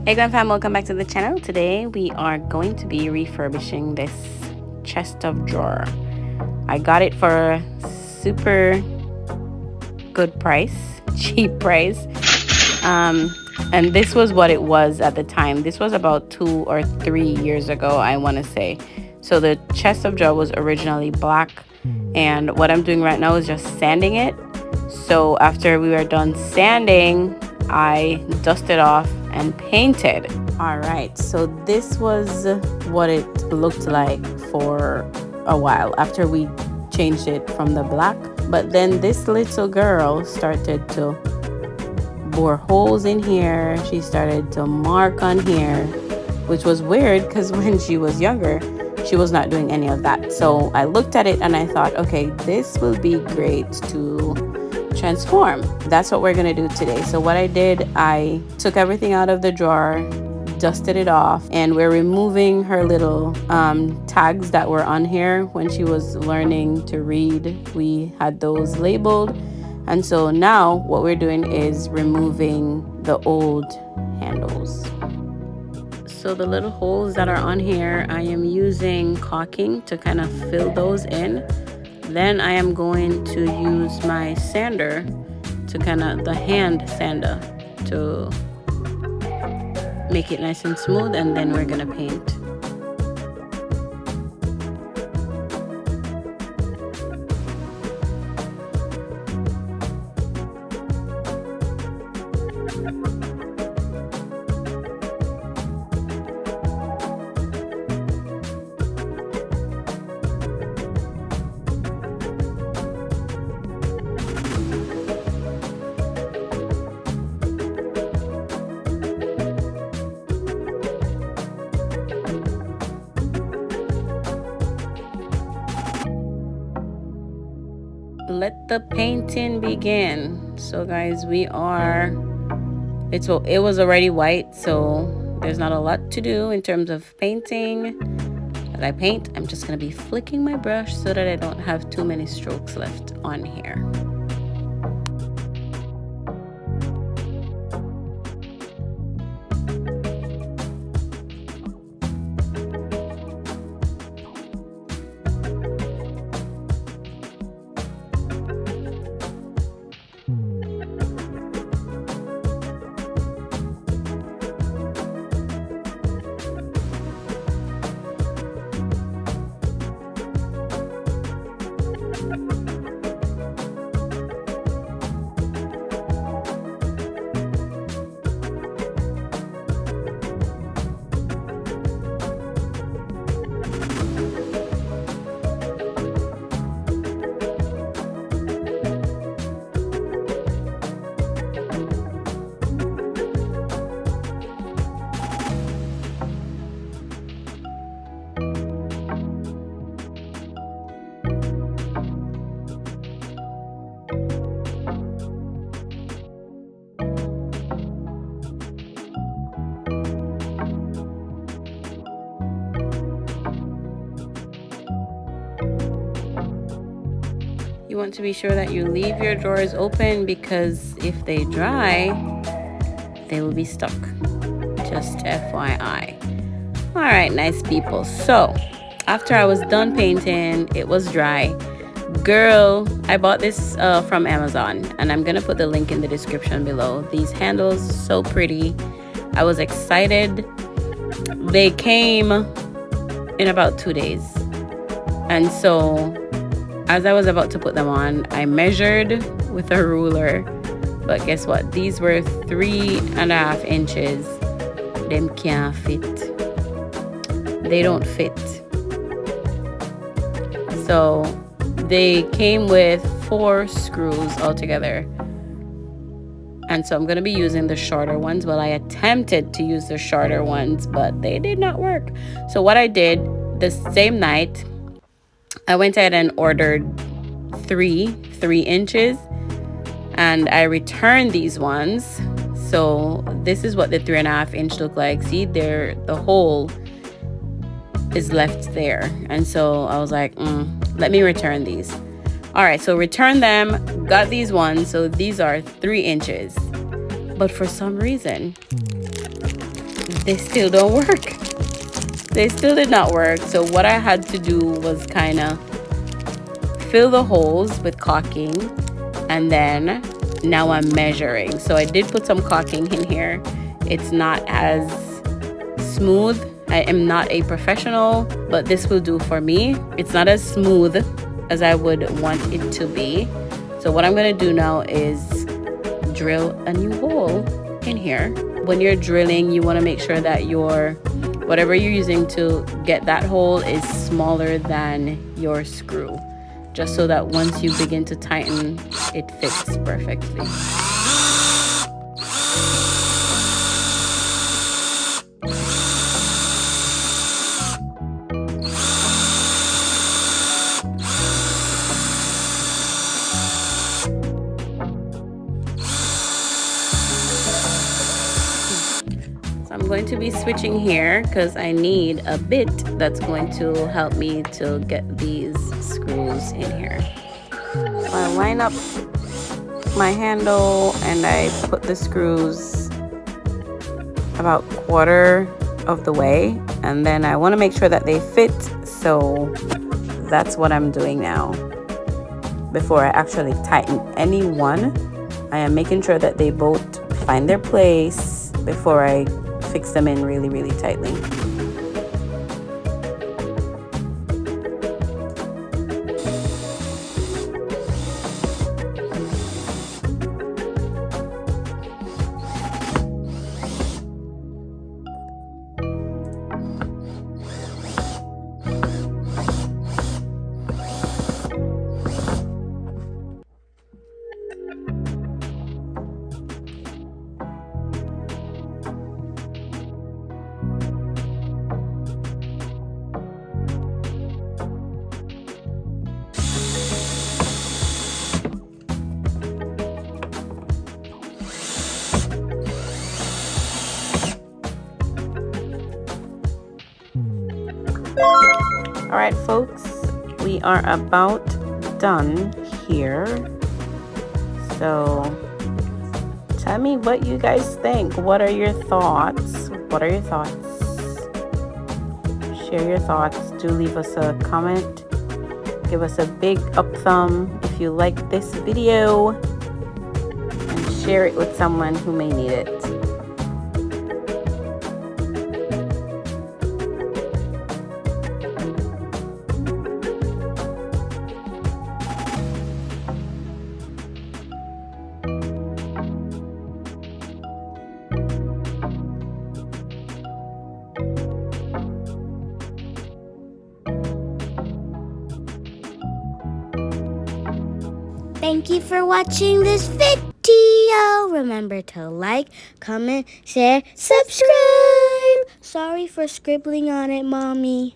Hey GlamFam, welcome back to the channel. Today we are going to be refurbishing this chest of drawer. I got it for a super good price, cheap price. And this was what it was at the time. This was about 2 or 3 years ago, I want to say. So the chest of drawer was originally black, and what I'm doing right now is just sanding it. So after we were done sanding, I dusted off and painted. All right, so this was what it looked like for a while after we changed it from the black. But then this little girl started to bore holes in here. She started to mark on here, which was weird because when she was younger, she was not doing any of that. So I looked at it and I thought, okay, this will be great to transform. That's what we're gonna do today. So what I did, I took everything out of the drawer, dusted it off, and we're removing her little tags that were on here when she was learning to read. We had those labeled, and so now what we're doing is removing the old handles. So the little holes that are on here, I am using caulking to kind of fill those in. Then I am going to use my sander to the hand sander to make it nice and smooth, and then we're gonna paint. Let the painting begin. So guys, it was already white, so there's not a lot to do in terms of painting. As I paint, I'm just gonna be flicking my brush so that I don't have too many strokes left on here. You want to be sure that you leave your drawers open, because if they dry, they will be stuck. Just FYI. All right, nice people. So after I was done painting, it was dry. Girl, I bought this from Amazon, and I'm gonna put the link in the description below. These handles, so pretty. I was excited. They came in about 2 days, and so as I was about to put them on, I measured with a ruler, but guess what? These were 3.5 inches. Them can't fit. They don't fit. So they came with 4 screws altogether. And so I'm gonna be using the shorter ones. Well, I attempted to use the shorter ones, but they did not work. So what I did the same night, I went ahead and ordered 3 inches, and I returned these ones. So this is what the 3.5 inch look like. See there, the hole is left there. And so I was like, let me return these. All right, so return them, got these ones. So these are 3 inches. But for some reason, they still don't work. They still did not work. So what I had to do was kind of fill the holes with caulking, and then now I'm measuring. So I did put some caulking in here. It's not as smooth. I am not a professional, but this will do for me. It's not as smooth as I would want it to be. So what I'm gonna do now is drill a new hole in here. When you're drilling, you want to make sure that your whatever you're using to get that hole is smaller than your screw, just so that once you begin to tighten, it fits perfectly. I'm going to be switching here because I need a bit that's going to help me to get these screws in here. So I line up my handle and I put the screws about quarter of the way, and then I want to make sure that they fit, so that's what I'm doing now. Before I actually tighten any one, I am making sure that they both find their place before I fix them in really, really tightly. All right, folks, we are about done here. So tell me what you guys think. What are your thoughts? What are your thoughts? Share your thoughts. Do leave us a comment. Give us a big up thumb if you like this video, and share it with someone who may need it. Thank you for watching this video. Remember to like, comment, share, subscribe. Sorry for scribbling on it, Mommy.